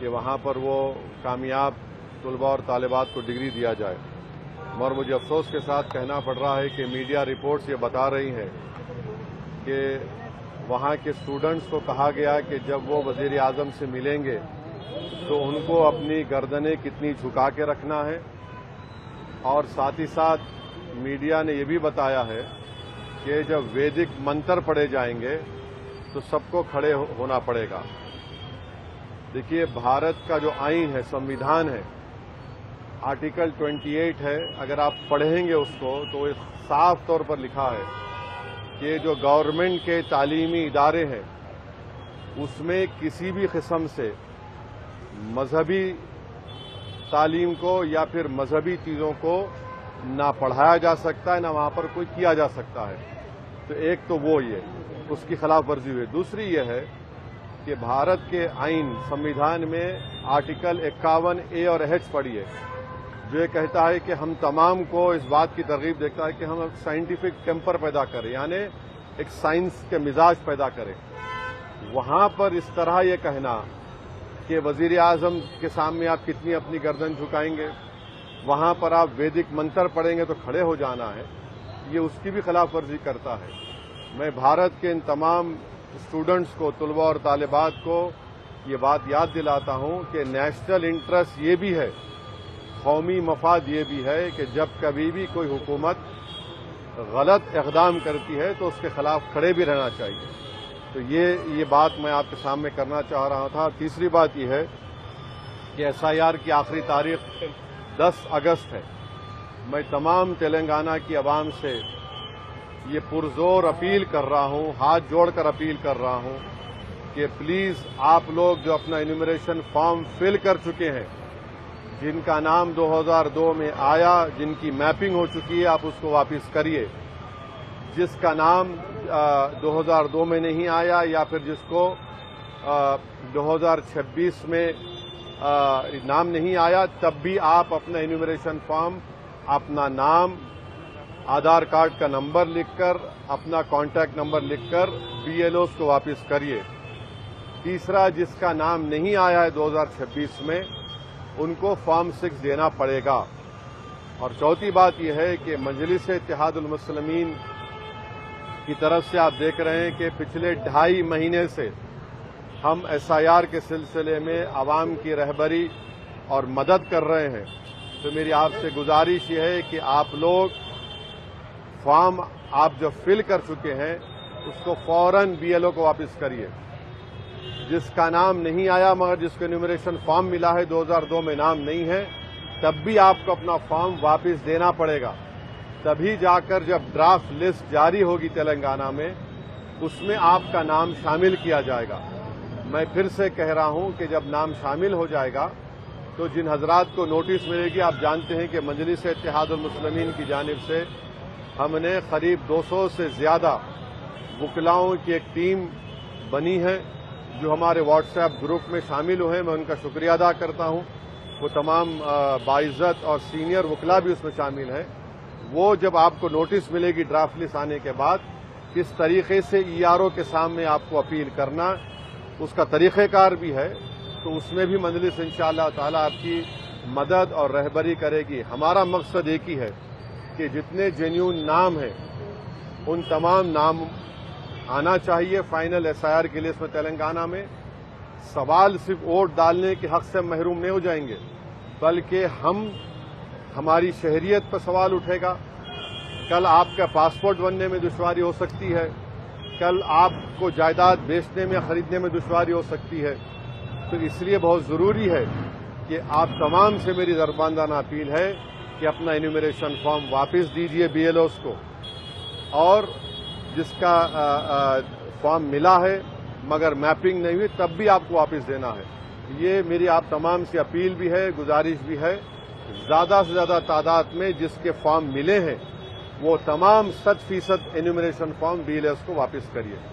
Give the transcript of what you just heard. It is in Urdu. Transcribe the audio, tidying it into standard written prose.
کہ وہاں پر وہ کامیاب طلباء اور طالبات کو ڈگری دیا جائے، مگر مجھے افسوس کے ساتھ کہنا پڑ رہا ہے کہ میڈیا رپورٹس یہ بتا رہی ہیں کہ وہاں کے اسٹوڈنٹس کو کہا گیا کہ جب وہ وزیر اعظم سے ملیں گے تو ان کو اپنی گردنیں کتنی جھکا کے رکھنا ہے، اور ساتھ ہی ساتھ میڈیا نے یہ بھی بتایا ہے کہ جب ویدک منتر پڑھے جائیں گے تو سب کو کھڑے ہونا پڑے گا۔ دیکھیے، بھارت کا جو آئین ہے، سمویدھان ہے، آرٹیکل 28 ہے، اگر آپ پڑھیں گے اس کو تو صاف طور پر لکھا ہے کہ جو گورنمنٹ کے تعلیمی ادارے ہیں اس میں کسی بھی قسم سے مذہبی تعلیم کو یا پھر مذہبی چیزوں کو نہ پڑھایا جا سکتا ہے، نہ وہاں پر کوئی کیا جا سکتا ہے۔ تو ایک تو وہ یہ اس کی خلاف ورزی ہوئی۔ دوسری یہ ہے کہ بھارت کے آئین سمویدھان میں آرٹیکل 51A اور H پڑھیے، جو یہ کہتا ہے کہ ہم تمام کو اس بات کی ترغیب دیتا ہے کہ ہم سائنٹیفک ٹیمپر پیدا کریں، یعنی ایک سائنس کے مزاج پیدا کریں۔ وہاں پر اس طرح یہ کہنا کہ وزیر اعظم کے سامنے آپ کتنی اپنی گردن جھکائیں گے، وہاں پر آپ ویدک منتر پڑھیں گے تو کھڑے ہو جانا ہے، یہ اس کی بھی خلاف ورزی کرتا ہے۔ میں بھارت کے ان تمام اسٹوڈنٹس کو، طلباء اور طالبات کو یہ بات یاد دلاتا ہوں کہ نیشنل انٹرسٹ یہ بھی ہے، قومی مفاد یہ بھی ہے کہ جب کبھی بھی کوئی حکومت غلط اقدام کرتی ہے تو اس کے خلاف کھڑے بھی رہنا چاہیے۔ تو یہ بات میں آپ کے سامنے کرنا چاہ رہا تھا۔ تیسری بات یہ ہے کہ SIR کی آخری تاریخ 10 اگست ہے۔ میں تمام تلنگانہ کی عوام سے یہ پرزور اپیل کر رہا ہوں، ہاتھ جوڑ کر اپیل کر رہا ہوں کہ پلیز آپ لوگ جو اپنا انیمریشن فارم فل کر چکے ہیں، جن کا نام 2002 میں آیا، جن کی میپنگ ہو چکی ہے، آپ اس کو واپس کریے۔ جس کا نام 2002 میں نہیں آیا یا پھر جس کو 2026 میں نام نہیں آیا، تب بھی آپ اپنا انیمریشن فارم، اپنا نام، آدھار کارڈ کا نمبر لکھ کر، اپنا کانٹیکٹ نمبر لکھ کر BLOs کو واپس کریے۔ تیسرا، جس کا نام نہیں آیا ہے 2026 میں، ان کو فارم 6 دینا پڑے گا۔ اور چوتھی بات یہ ہے کہ مجلس اتحاد المسلمین کی طرف سے آپ دیکھ رہے ہیں کہ پچھلے 2.5 مہینے سے ہم SIR کے سلسلے میں عوام کی رہبری اور مدد کر رہے ہیں۔ تو میری آپ سے گزارش یہ ہے کہ آپ لوگ فارم آپ جو فل کر چکے ہیں اس کو فوراً BLO کو واپس کریے۔ جس کا نام نہیں آیا مگر جس کو انیمریشن فارم ملا ہے، 2002 میں نام نہیں ہے، تب بھی آپ کو اپنا فارم واپس دینا پڑے گا۔ تبھی جا کر جب ڈرافٹ لسٹ جاری ہوگی تلنگانہ میں، اس میں آپ کا نام شامل کیا جائے گا۔ میں پھر سے کہہ رہا ہوں کہ جب نام شامل ہو جائے گا تو جن حضرات کو نوٹس ملے گی، آپ جانتے ہیں کہ مجلس اتحاد المسلمین کی جانب سے ہم نے قریب 200 سے زیادہ وکلاؤں کی ایک ٹیم بنی ہے جو ہمارے واٹس ایپ گروپ میں شامل ہوئے ہیں۔ میں ان کا شکریہ ادا کرتا ہوں۔ وہ تمام باعزت اور سینئر وکلا بھی اس میں شامل ہیں۔ وہ جب آپ کو نوٹس ملے گی ڈرافٹ لسٹ آنے کے بعد، کس طریقے سے ERO کے سامنے آپ کو اپیل کرنا، اس کا طریقہ کار بھی ہے، تو اس میں بھی مجلس انشاءاللہ تعالی آپ کی مدد اور رہبری کرے گی۔ ہمارا مقصد ایک ہی ہے کہ جتنے جینیون نام ہیں ان تمام نام آنا چاہیے فائنل SIR کی لسٹ میں تلنگانہ میں۔ سوال صرف ووٹ ڈالنے کے حق سے محروم نہیں ہو جائیں گے، بلکہ ہماری شہریت پر سوال اٹھے گا۔ کل آپ کا پاسپورٹ بننے میں دشواری ہو سکتی ہے، کل آپ کو جائیداد بیچنے میں خریدنے میں دشواری ہو سکتی ہے۔ تو اس لیے بہت ضروری ہے کہ آپ تمام سے میری درباندانہ اپیل ہے کہ اپنا انیمریشن فارم واپس دیجیے BLOs کو، اور جس کا فارم ملا ہے مگر میپنگ نہیں ہوئی تب بھی آپ کو واپس دینا ہے۔ یہ میری آپ تمام سے اپیل بھی ہے، گزارش بھی ہے۔ زیادہ سے زیادہ تعداد میں جس کے فارم ملے ہیں وہ تمام 100% انیمریشن فارم BLOs کو واپس کریے۔